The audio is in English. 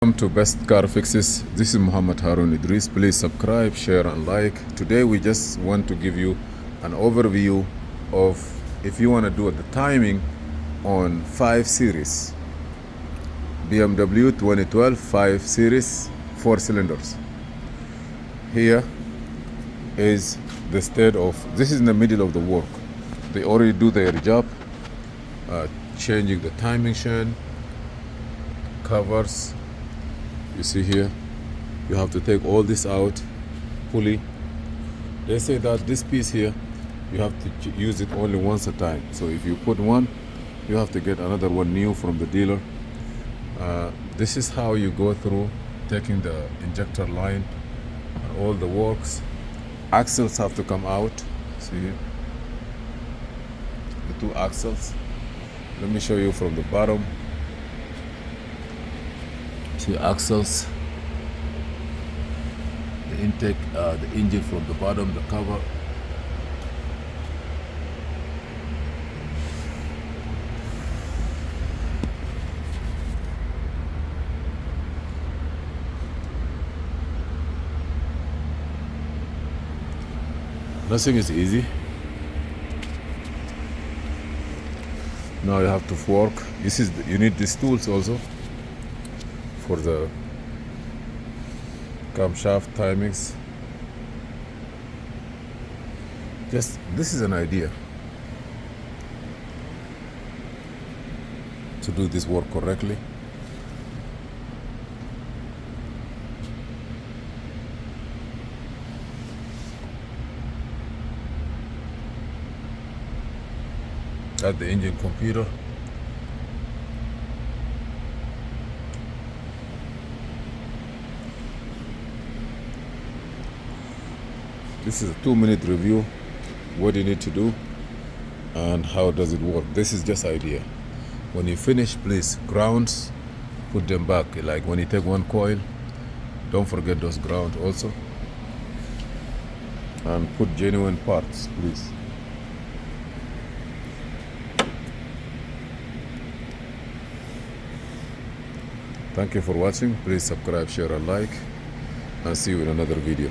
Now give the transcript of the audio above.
Welcome to Best Car Fixes. This is Muhammad Harun Idris. Please subscribe, share and like. Today we just want to give you an overview of if you want to do the timing on 5 Series. BMW 2012 5 Series 4 cylinders. Here is the state of, this is in the middle of the work. They already do their job, changing the timing chain, covers. You see here, you have to take all this out, pulley. They say that this piece here, you have to use it only once a time. So if you put one, you have to get another one new from the dealer. This is how you go through taking the injector line and all the works. Axles have to come out. See here, the 2 axles. Let me show you from the bottom. See axles, the intake, the engine from the bottom, the cover. Nothing is easy. Now you have to fork. You need these tools also for the camshaft timings. This is an idea to do this work correctly. At the engine computer. This is a 2-minute review, what you need to do and how does it work. This is just idea. When you finish, please, grounds, put them back. Like when you take one coil, don't forget those grounds also. And put genuine parts, please. Thank you for watching. Please subscribe, share and like, and see you in another video.